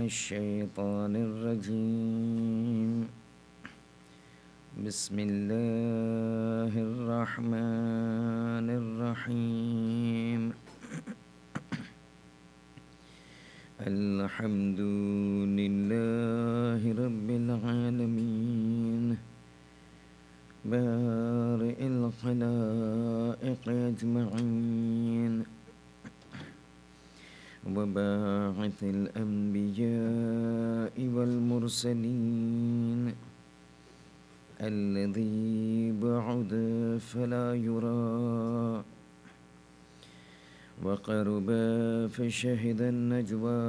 الشيطان الرجيم بسم الله الرحمن الرحيم الحمد لله رب العالمين بارئ الخلائق أجمعين وباعث الأنبياء والمرسلين الذي بعد فلا يرى وقرب فشهد النجوى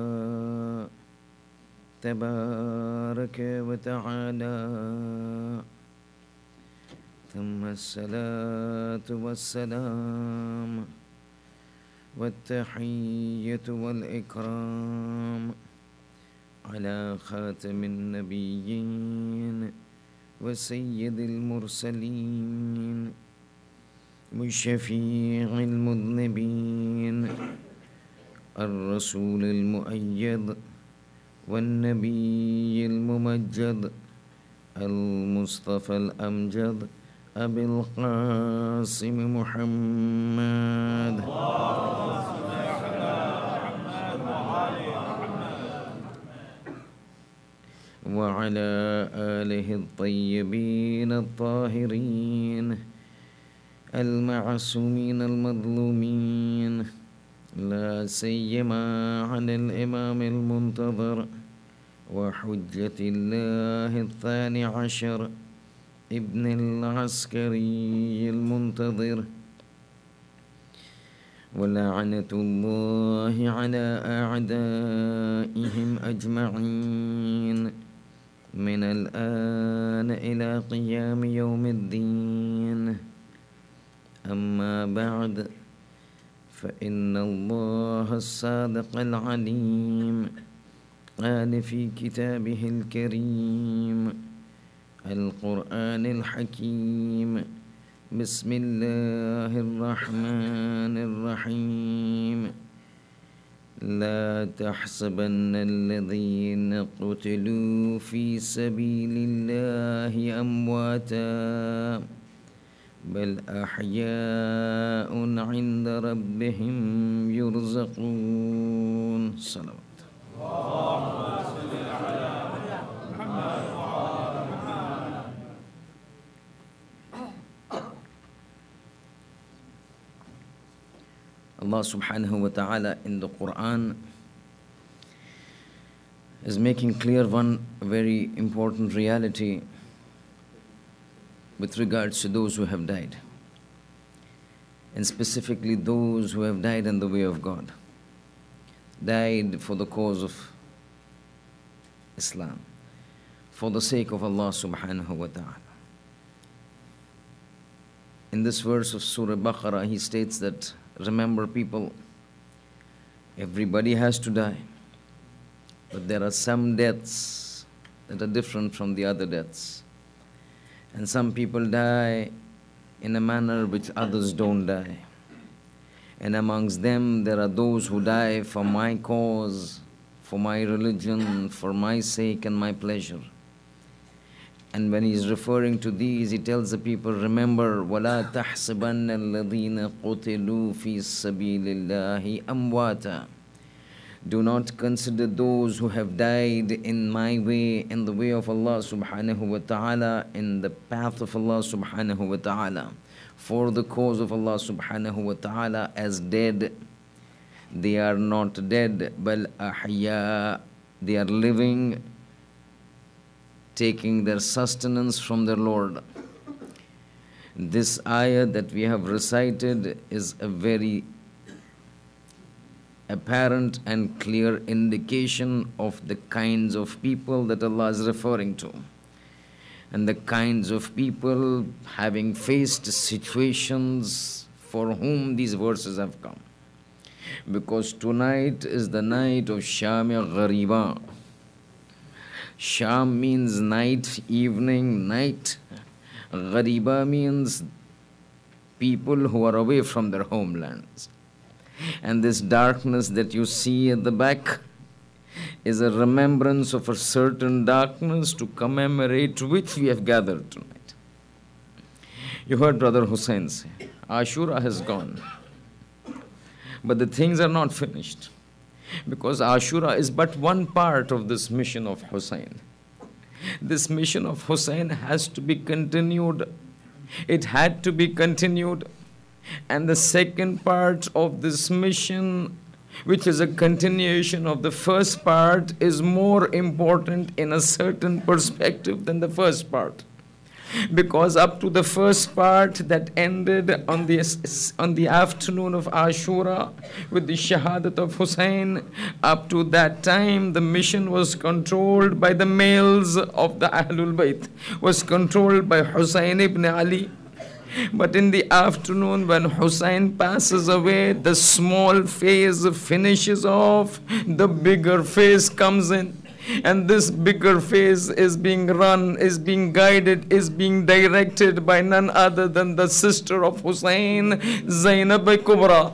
تبارك وتعالى ثم الصلاة والسلام والتحية والإكرام على خاتم النبيين وسيد المرسلين والشفيع المذنبين الرسول المؤيد والنبي الممجد المصطفى الأمجد أبي القاسم محمد وعلى آله الطيبين الطاهرين المعصومين المظلومين لا سيما عن الإمام المنتظر وحجة الله الثاني عشر ابن العسكري المنتظر ولعنة الله على أعدائهم أجمعين من الآن إلى قيام يوم الدين أما بعد فإن الله الصادق العليم قال في كتابه الكريم القرآن الحكيم بسم الله الرحمن الرحيم لا تحسبن الذين قتلوا في سبيل الله أمواتا بل أحياء عند ربهم يرزقون صلوات Allah subhanahu wa ta'ala in the Quran is making clear one very important reality with regards to those who have died, and specifically those who have died in the way of God, died for the cause of Islam, for the sake of Allah subhanahu wa ta'ala. In this verse of Surah Baqarah, he states that, remember people, everybody has to die, but there are some deaths that are different from the other deaths. And some people die in a manner which others don't die. And amongst them, there are those who die for my cause, for my religion, for my sake and my pleasure. And when he is referring to these, he tells the people, remember, وَلَا تَحْسَبَنَّ الَّذِينَ قُتِلُوا فِي سَبِيلِ اللَّهِ أَمْوَاتًا. Do not consider those who have died in my way, in the way of Allah subhanahu wa ta'ala, in the path of Allah subhanahu wa ta'ala, for the cause of Allah subhanahu wa ta'ala, as dead. They are not dead, بَلْ أَحْيَاء. They are living, taking their sustenance from their Lord. This ayah that we have recited is a very apparent and clear indication of the kinds of people that Allah is referring to, and the kinds of people having faced situations for whom these verses have come. Because tonight is the night of Sham Ghariba. Sham means night, evening, night. Ghariba means people who are away from their homelands. And this darkness that you see at the back is a remembrance of a certain darkness to commemorate which we have gathered tonight. You heard Brother Hussein say, Ashura has gone. But the things are not finished. Because Ashura is but one part of this mission of Hussein. This mission of Hussein has to be continued. It had to be continued. And the second part of this mission, which is a continuation of the first part, is more important in a certain perspective than the first part. Because up to the first part that ended on the afternoon of Ashura with the Shahadat of Hussein, up to that time the mission was controlled by the males of the Ahlul Bayt, was controlled by Hussein ibn Ali. But in the afternoon when Hussein passes away, the small phase finishes off, the bigger phase comes in. And this bigger phase is being run, is being guided, is being directed by none other than the sister of Hussein, Zainab Kubra.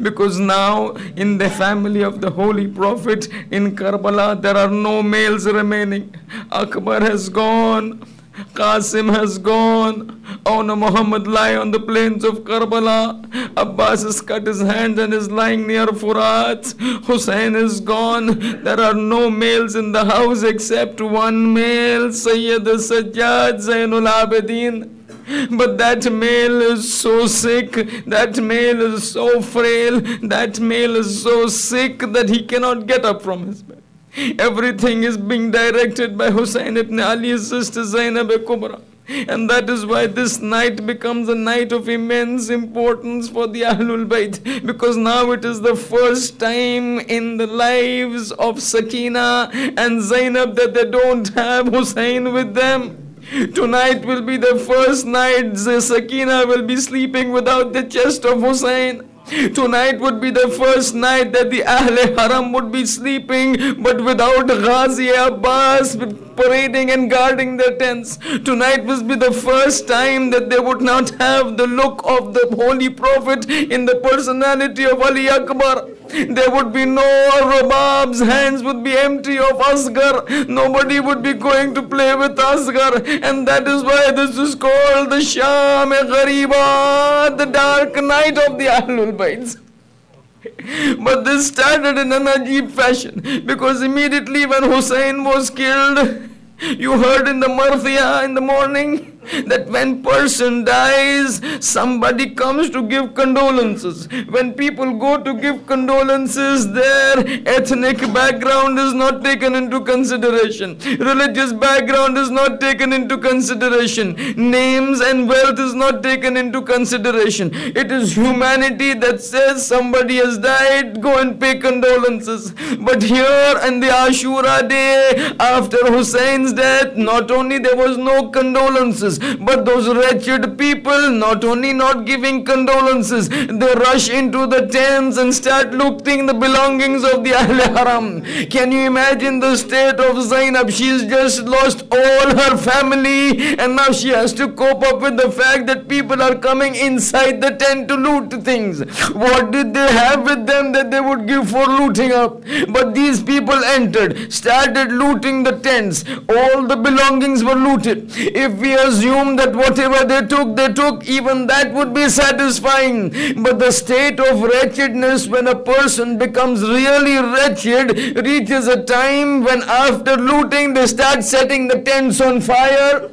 Because now in the family of the Holy Prophet in Karbala, there are no males remaining. Akbar has gone. Qasim has gone. Ona Muhammad lie on the plains of Karbala. Abbas has cut his hands and is lying near Furat. Hussein is gone. There are no males in the house except one male, Sayyid Sajjad Zainul Abidin. But that male is so sick, that male is so frail, that male is so sick that he cannot get up from his bed. Everything is being directed by Hussein ibn Ali's sister Zainab Kubra. And that is why this night becomes a night of immense importance for the Ahlul Bayt. Because now it is the first time in the lives of Sakina and Zainab that they don't have Hussein with them. Tonight will be the first night Sakina will be sleeping without the chest of Hussein. Tonight would be the first night that the Ahle Haram would be sleeping, but without Ghazi Abbas parading and guarding their tents. Tonight will be the first time that they would not have the look of the Holy Prophet in the personality of Ali Akbar. There would be no Rabab's hands would be empty of Asghar. Nobody would be going to play with Asghar. And that is why this is called the Ghariba, the dark night of the Ahlul Bayt. But this started in an ajib fashion, because immediately when Hussein was killed, you heard in the Marthia in the morning that when person dies, somebody comes to give condolences. When people go to give condolences, their ethnic background is not taken into consideration. Religious background is not taken into consideration. Names and wealth is not taken into consideration. It is humanity that says somebody has died, go and pay condolences. But here in the Ashura day, after Hussein's death, not only there was no condolences, but those wretched people not only not giving condolences, they rush into the tents and start looting the belongings of the Ahle Haram. Can you imagine the state of Zainab? She's just lost all her family and now she has to cope up with the fact that people are coming inside the tent to loot things. What did they have with them that they would give for looting up? But these people entered, started looting the tents. All the belongings were looted. If we assume that whatever they took, even that would be satisfying. But the state of wretchedness, when a person becomes really wretched, reaches a time when after looting they start setting the tents on fire.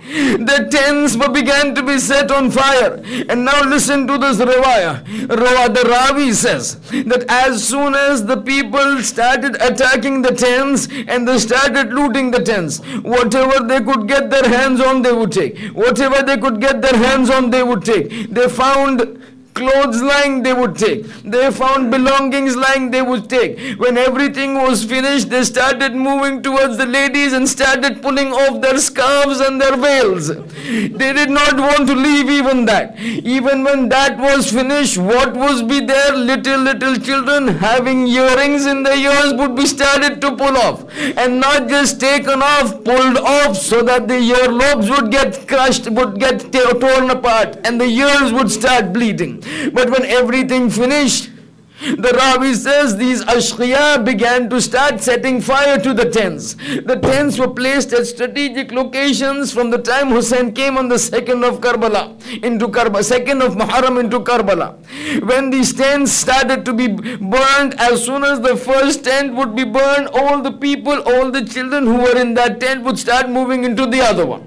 The tents began to be set on fire. And now listen to this riwayah. The Ravi says that as soon as the people started attacking the tents and they started looting the tents, whatever they could get their hands on they would take. Whatever they could get their hands on they would take. They found clothes lying, they would take. They found belongings lying, they would take. When everything was finished, they started moving towards the ladies and started pulling off their scarves and their veils. They did not want to leave even that. Even when that was finished, what was be there? Little children having earrings in their ears would be started to pull off. And not just taken off, pulled off so that the earlobes would get crushed, would get torn apart and the ears would start bleeding. But when everything finished, The Ravi says these ashqiya began to start setting fire to the tents. The tents were placed at strategic locations from the time Hussein came on the 2nd of Muharram into Karbala. When these tents started to be burned, as soon as the first tent would be burned, all the people, all the children who were in that tent would start moving into the other one.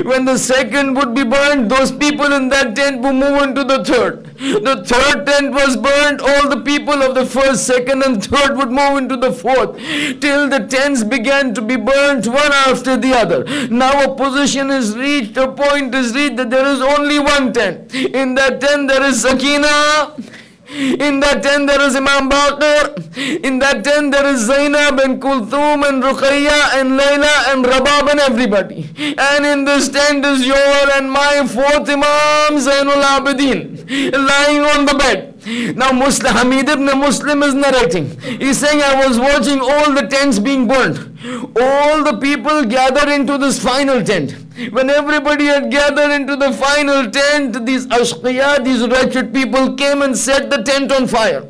When the second would be burned, those people in that tent would move into the third. The third tent was burned, all the people of the first, second and third would move into the fourth, till the tents began to be burnt one after the other. Now a position is reached, a point is reached that there is only one tent. In that tent there is Sakina. In that tent there is Imam Baqir. In that tent there is Zainab and Kulthum and Ruqayya and Layla and Rabab and everybody. And in this tent is your and my fourth Imam Zainul Abidin lying on the bed. Now Hamid ibn Muslim is narrating. He's saying, I was watching all the tents being burnt. All the people gather into this final tent. When everybody had gathered into the final tent, these ashqiya, these wretched people came and set the tent on fire.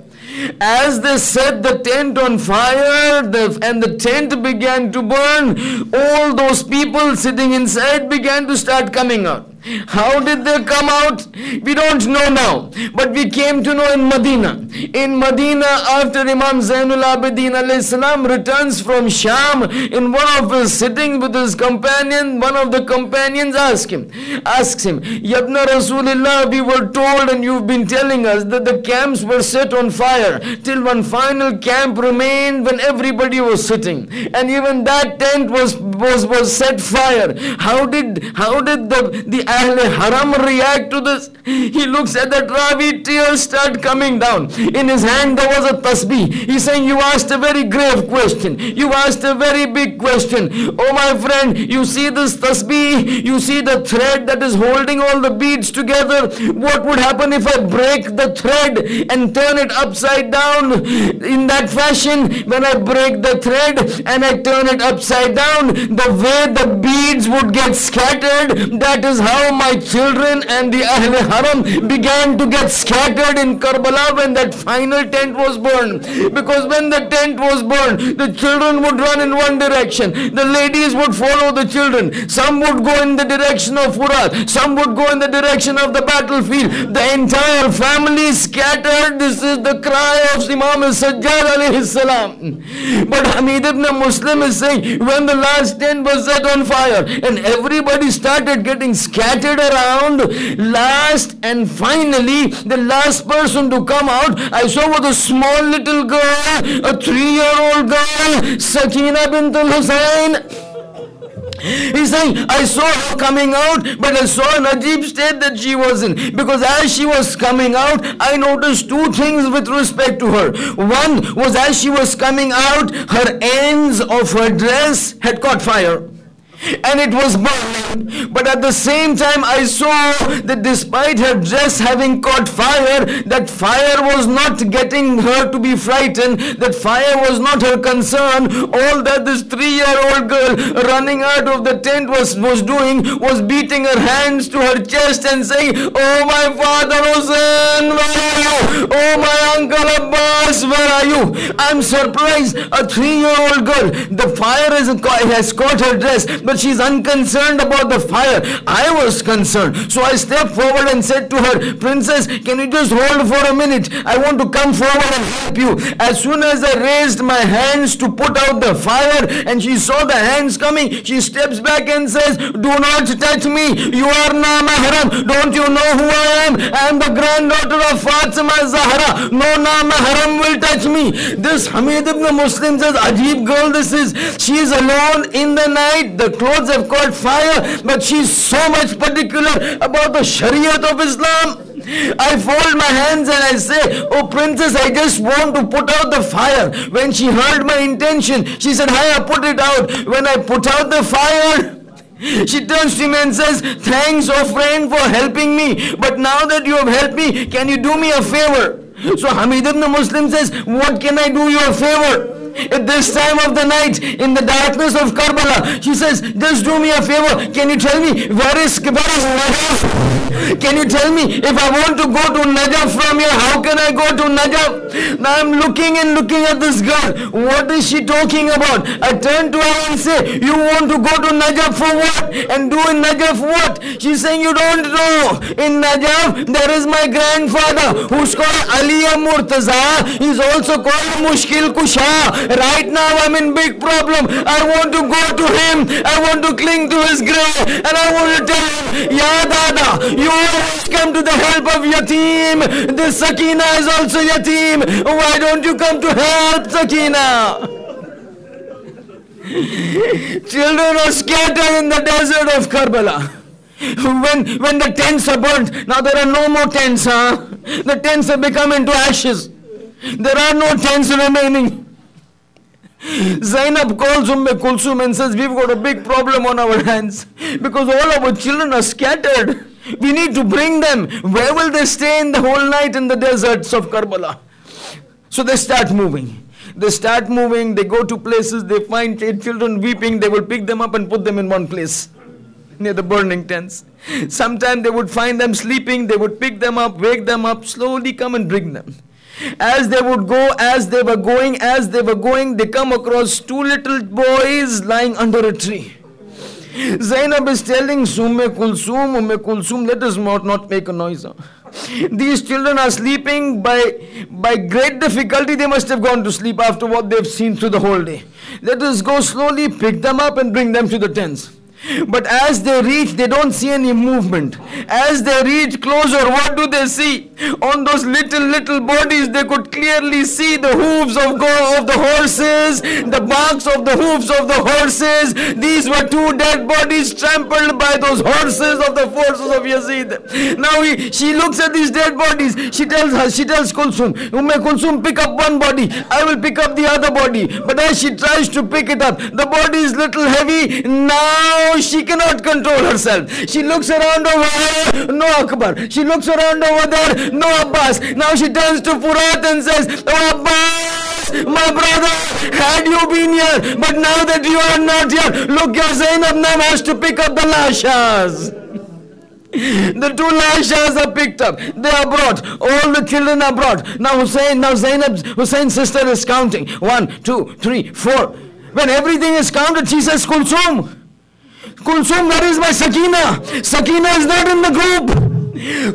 As they set the tent on fire and the tent began to burn, all those people sitting inside began to start coming out. How did they come out? We don't know now. But we came to know in Medina. In Medina, after Imam Zainul Abidin alayhi salam returns from Sham, in one of his sittings with his companion, one of the companions asks him, Yabna Rasulullah, we were told and you've been telling us that the camps were set on fire till one final camp remained when everybody was sitting. And even that tent was set fire. How did the Ahle Haram react to this? He looks at that Ravi, tears start coming down. In his hand there was a tasbih. He's saying, you asked a very grave question. You asked a very big question. Oh my friend, you see this tasbih? You see the thread that is holding all the beads together? What would happen if I break the thread and turn it upside down? In that fashion, when I break the thread and I turn it upside down, the way the beads would get scattered, that is how my children and the Ahle Haram began to get scattered in Karbala when that final tent was burned. Because when the tent was burned, the children would run in one direction, the ladies would follow the children, some would go in the direction of Furat, some would go in the direction of the battlefield, the entire family scattered. This is the cry of Imam Sajjad alayhi salam. But Hamid ibn Muslim is saying, when the last tent was set on fire and everybody started getting scattered around, last and finally the last person to come out I saw was a small little girl, a 3-year-old girl, Sakina bint al-Hussein. He's saying, I saw her coming out, but I saw an ajib state that she was in. Because as she was coming out, I noticed two things with respect to her. One was, as she was coming out, her ends of her dress had caught fire. And it was burning. But at the same time I saw that despite her dress having caught fire, that fire was not getting her to be frightened, that fire was not her concern. All that this 3-year-old girl running out of the tent was doing was beating her hands to her chest and saying, oh my father Hussein, where are you? Oh my uncle Abbas, where are you? I'm surprised, a 3-year-old girl, the fire has caught her dress, but she's unconcerned about the fire. I was concerned. So I stepped forward and said to her, Princess, can you just hold for a minute? I want to come forward and help you. As soon as I raised my hands to put out the fire and she saw the hands coming, she steps back and says, do not touch me. You are na mahram. Don't you know who I am? I am the granddaughter of Fatima Zahra. No na mahram will touch me. This Hamid ibn Muslim says, Ajib girl this is. She is alone in the night. The clothes have caught fire, but she's so much particular about the Shariat of Islam. I fold my hands and I say, oh princess, I just want to put out the fire. When she heard my intention, she said, hi, I put it out. When I put out the fire, she turns to me and says, thanks, oh friend, for helping me. But now that you have helped me, can you do me a favor? So Hamid ibn Muslim says, what can I do you a favor? At this time of the night, in the darkness of Karbala, she says, just do me a favor. Can you tell me where is Najaf? Can you tell me if I want to go to Najaf from here, how can I go to Najaf? Now I'm looking and looking at this girl. What is she talking about? I turn to her and say, you want to go to Najaf for what? And do in Najaf what? She's saying, you don't know. In Najaf, there is my grandfather who's called Aliya Murtaza. He's also called Mushkil Kusha. Right now I'm in big problem. I want to go to him. I want to cling to his grave. And I want to tell him, Ya Dada, you always come to the help of Yatim. This Sakina is also Yatim. Why don't you come to help Sakina? Children are scattered in the desert of Karbala. When the tents are burnt, now there are no more tents. The tents have become into ashes. There are no tents remaining. Zainab calls Kulsum and says, we've got a big problem on our hands because all our children are scattered. We need to bring them. Where will they stay in the whole night in the deserts of Karbala? So they start moving. They go to places, they find children weeping, they will pick them up and put them in one place near the burning tents. Sometimes they would find them sleeping, they would pick them up, wake them up, slowly come and bring them. As they would go, as they were going, they come across two little boys lying under a tree. Zainab is telling Umm Kulsum, let us not make a noise. These children are sleeping. By great difficulty they must have gone to sleep after what they've seen through the whole day. Let us go slowly, pick them up and bring them to the tents. But as they reach, they don't see any movement. As they reach closer, what do they see? On those little bodies, they could clearly see the hooves of the horses, the marks of the hooves of the horses. These were two dead bodies trampled by those horses of the forces of Yazid. Now she looks at these dead bodies. She tells Kulsum, Kulsum, pick up one body. I will pick up the other body. But as she tries to pick it up, the body is little heavy. Now she cannot control herself. She looks around over here, no Akbar. She looks around over there, no Abbas. Now she turns to Furat and says, oh Abbas, my brother, had you been here, but now that you are not here, look, your Zainab now has to pick up the lashas. The two lashas are picked up. They are brought. All the children are brought. Now Hussein's sister is counting. 1, 2, 3, 4. When everything is counted, she says, Kulsum, where is my Sakina? Sakina is not in the group.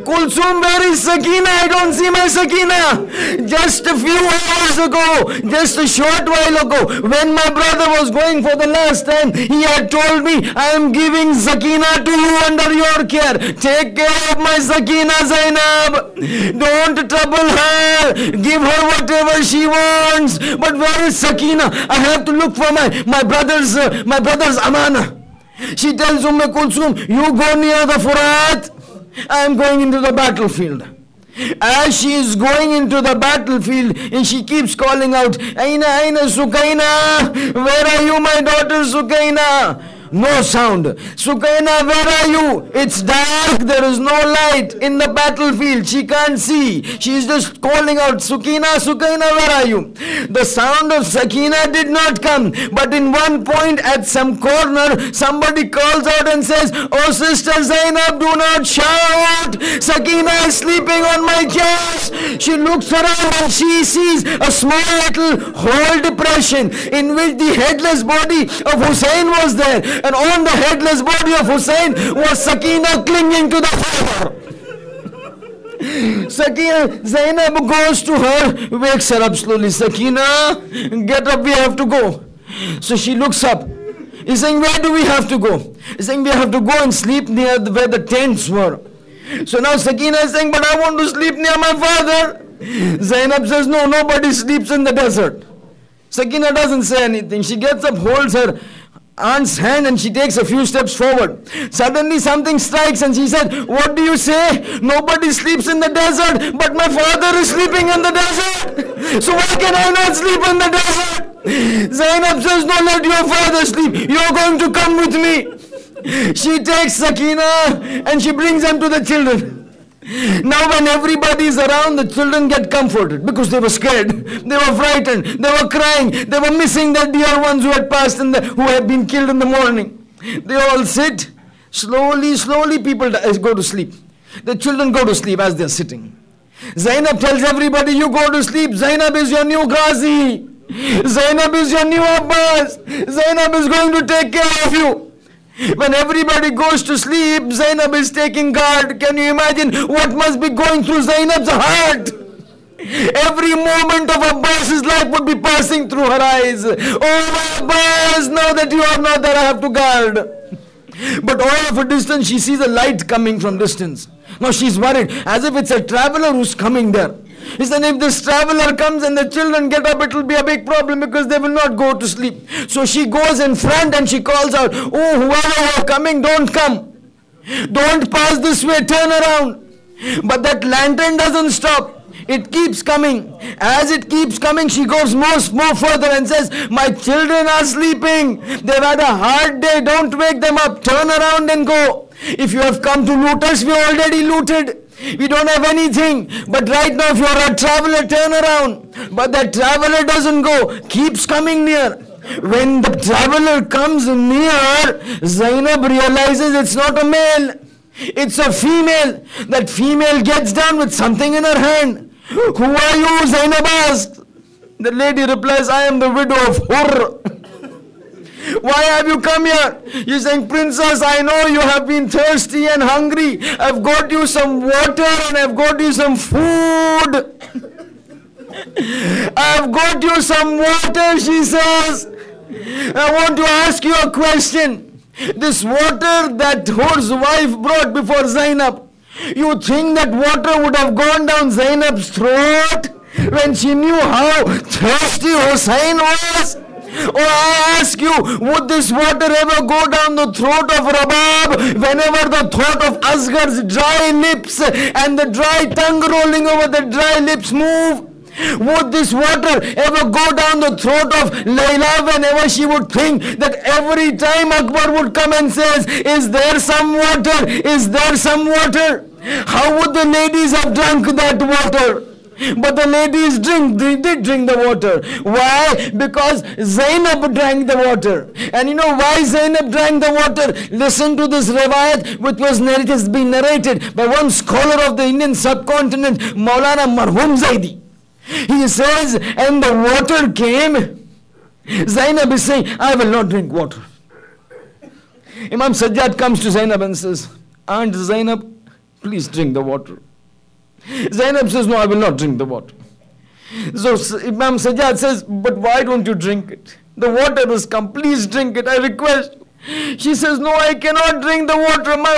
Kulsum, where is Sakina? I don't see my Sakina. Just a few hours ago, just a short while ago, when my brother was going for the last time, he had told me, I am giving Sakina to you under your care. Take care of my Sakina, Zainab. Don't trouble her. Give her whatever she wants. But where is Sakina? I have to look for my brother's amana. She tells Kulsum, you go near the Furat. I am going into the battlefield. As she is going into the battlefield, and she keeps calling out, Aina Sukaina, where are you, my daughter Sukaina? No sound. Sukaina, where are you? It's dark. There is no light in the battlefield. She can't see. She is just calling out, Sukaina, where are you? The sound of Sakina did not come. But in one point at some corner, somebody calls out and says, oh sister Zainab, do not shout. Sakina is sleeping on my chest. She looks around and she sees a small little hole depression in which the headless body of Hussein was there. And on the headless body of Hussein was Sakina clinging to the floor. Sakina, Zainab goes to her, wakes her up slowly. Sakina, get up, we have to go. So she looks up. He's saying, where do we have to go? He's saying, we have to go and sleep near where the tents were. So now Sakina is saying, but I want to sleep near my father. Zainab says, no, nobody sleeps in the desert. Sakina doesn't say anything. She gets up, holds her aunt's hand and she takes a few steps forward. Suddenly something strikes and she said, what do you say? Nobody sleeps in the desert, but my father is sleeping in the desert. So why can I not sleep in the desert? Zainab says, no, let your father sleep. You're going to come with me. She takes Sakina and she brings them to the children. Now when everybody is around, the children get comforted because they were scared, they were frightened, they were crying, they were missing their dear ones who had passed who had been killed in the morning. They all sit, slowly people go to sleep. The children go to sleep as they are sitting. Zainab tells everybody, you go to sleep. Zainab is your new Ghazi. Zainab is your new Abbas. Zainab is going to take care of you. When everybody goes to sleep, Zainab is taking guard. Can you imagine what must be going through Zainab's heart? Every moment of Abbas's life would be passing through her eyes. Oh, Abbas, now that you are not there, I have to guard. But all of a distance, she sees a light coming from distance. Now she's worried, as if it's a traveler who's coming there. He said, if this traveler comes and the children get up, it will be a big problem because they will not go to sleep. So she goes in front and she calls out, oh, whoever you are coming, don't come. Don't pass this way, turn around. But that lantern doesn't stop. It keeps coming. As it keeps coming, she goes more further and says, my children are sleeping. They've had a hard day. Don't wake them up. Turn around and go. If you have come to loot us, we already looted. We don't have anything. But right now, if you are a traveler, turn around. But that traveler doesn't go. Keeps coming near. When the traveler comes near, Zainab realizes it's not a male. It's a female. That female gets down with something in her hand. Who are you? Zainab asked. The lady replies, I am the widow of Hurr. Why have you come here? You're saying, Princess, I know you have been thirsty and hungry. I've got you some water and I've got you some food. I've got you some water, she says. I want to ask you a question. This water that Hurr's wife brought before Zainab, you think that water would have gone down Zainab's throat when she knew how thirsty Hussein was? Or I ask you, would this water ever go down the throat of Rabab whenever the thought of Asghar's dry lips and the dry tongue rolling over the dry lips move? Would this water ever go down the throat of Layla whenever she would think that every time Akbar would come and says, is there some water? Is there some water? How would the ladies have drunk that water? But the ladies did drink the water. Why? Because Zainab drank the water. And you know why Zainab drank the water? Listen to this riwayat which has been narrated by one scholar of the Indian subcontinent, Maulana Marhum. He says, and the water came. Zainab is saying, I will not drink water. Imam Sajjad comes to Zainab and says, Aunt Zainab, please drink the water. Zainab says, no, I will not drink the water. So Imam Sajjad says, but why don't you drink it? The water has come, please drink it, I request you. She says, no, I cannot drink the water. My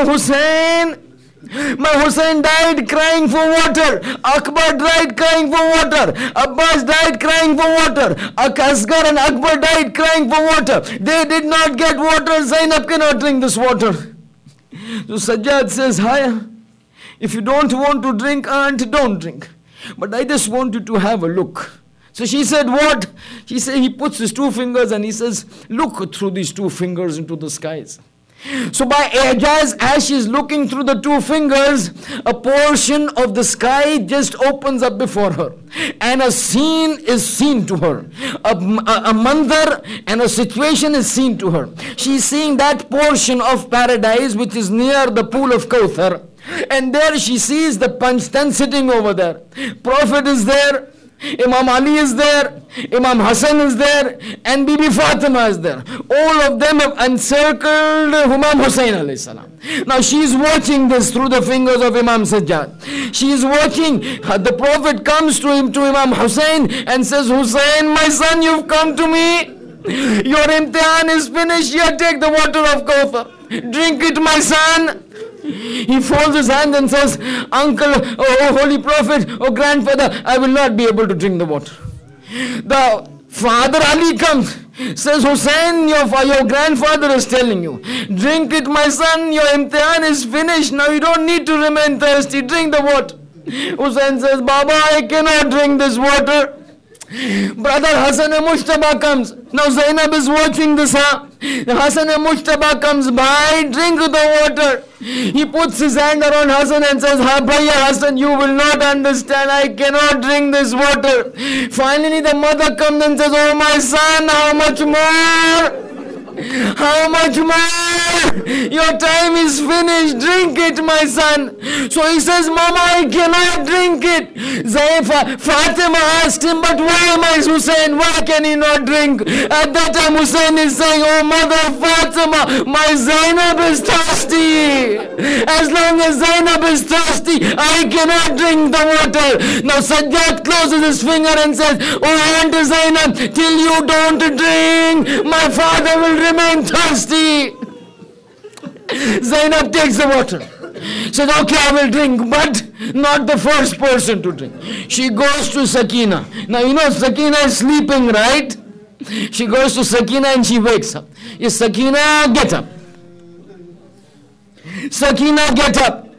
Hussein died crying for water. Akbar died crying for water. Abbas died crying for water. Asghar and Akbar died crying for water. They did not get water. Zainab cannot drink this water. So Sajjad says, Haya, if you don't want to drink, aunt, don't drink. But I just want you to have a look. So she said, what? She said, he puts his two fingers and he says, look through these two fingers into the skies. So by ijaz, as she's looking through the two fingers, a portion of the sky just opens up before her. And a scene is seen to her. A mandar and a situation is seen to her. She's seeing that portion of paradise which is near the pool of Kauthar. And there she sees the Panchtan sitting over there. Prophet is there. Imam Ali is there, Imam Hassan is there, and Bibi Fatima is there. All of them have encircled Imam Hussain alayhi salam. Now she is watching this through the fingers of Imam Sajjad. She is watching. The Prophet comes to Imam Hussain and says, Hussain, my son, you've come to me. Your imtihan is finished. Here, take the water of Kauthar. Drink it, my son. He folds his hand and says, Uncle, oh Holy Prophet, oh grandfather, I will not be able to drink the water. The father Ali comes, says, Hussein, your grandfather is telling you, drink it, my son, your imtihan is finished. Now you don't need to remain thirsty, drink the water. Hussein says, Baba, I cannot drink this water. Brother Hassan Mujtaba comes. Now Zainab is watching this. Hassan and Mujtaba comes by, drink the water. He puts his hand around Hassan and says, Bhaiya Hassan, you will not understand. I cannot drink this water. Finally the mother comes and says, oh my son, how much more? How much more? Your time is finished. Drink it, my son. So he says, Mama, I cannot drink it. Fatima asked him, but why, my Hussein? Why can he not drink? At that time, Hussein is saying, oh, mother Fatima, my Zainab is thirsty. As long as Zainab is thirsty, I cannot drink the water. Now Sajjad closes his finger and says, oh, Aunt Zainab, till you don't drink, my father will remain thirsty. Zainab takes the water. Says, okay, I will drink, but not the first person to drink. She goes to Sakina. Now, you know, Sakina is sleeping, right? She goes to Sakina and she wakes up. Yes, Sakina, get up. Sakina, get up.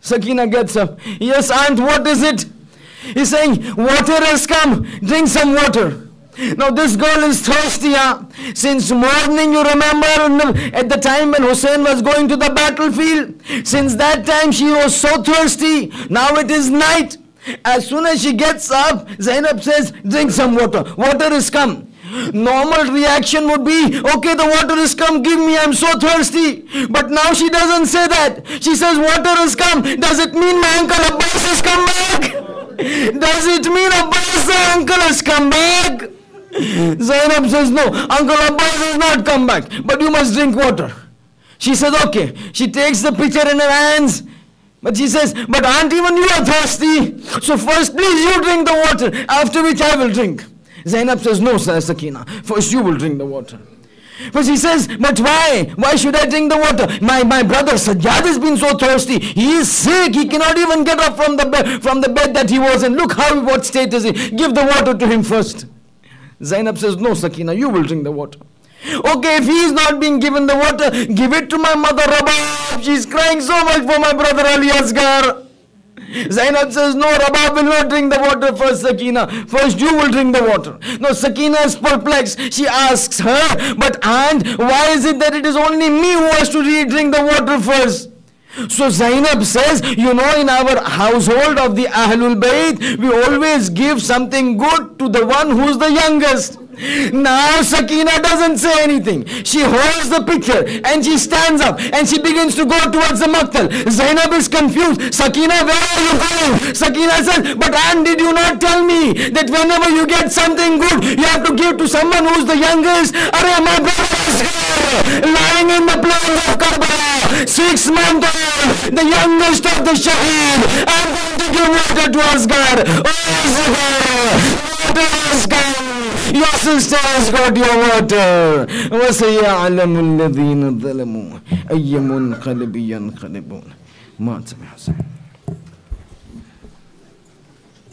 Sakina gets up. Yes, aunt, what is it? He's saying, water has come. Drink some water. Now this girl is thirsty. Since morning, you remember at the time when Hussein was going to the battlefield. Since that time she was so thirsty. Now it is night. As soon as she gets up, Zainab says, drink some water. Water is come. Normal reaction would be, okay, the water is come, give me, I'm so thirsty. But now she doesn't say that. She says, water is come. Does it mean my uncle Abbas has come back? Does it mean Abbas' uncle has come back? Zainab says, no, Uncle Abbas has not come back, but you must drink water. She says, okay. She takes the pitcher in her hands, but she says, but auntie, even you are thirsty. So first, please, you drink the water, after which I will drink. Zainab says, no, Sakina, first you will drink the water. But she says, but why? Why should I drink the water? My brother Sajjad has been so thirsty. He is sick. He cannot even get up from the bed that he was in. Look what state is he. Give the water to him first. Zainab says, no, Sakina, you will drink the water. Okay, if he is not being given the water, give it to my mother Rabab. She is crying so much for my brother Ali Asghar. Zainab says, no, Rabab will not drink the water first, Sakina. First you will drink the water. Now Sakina is perplexed. She asks her, but aunt, why is it that it is only me who has to drink the water first? So Zainab says, you know, in our household of the Ahlul Bayt, we always give something good to the one who is the youngest. Now Sakina doesn't say anything. She holds the picture and she stands up and she begins to go towards the Maktal. Zainab is confused. Sakina, where are you going? Sakina says, but aunt, did you not tell me that whenever you get something good, you have to give to someone who is the youngest? Arey, my brother is here, lying in the plain of Karbala, 6 months old, the youngest of the Shaheed. I'm going to give water to Asghar. Oh, Asghar. Your sister has got your water. وَسَيَعْلَمُ الَّذِينَ ظَلَمُوا أَيَّ مُنْقَلِبٍ يَنْقَلِبُونَ.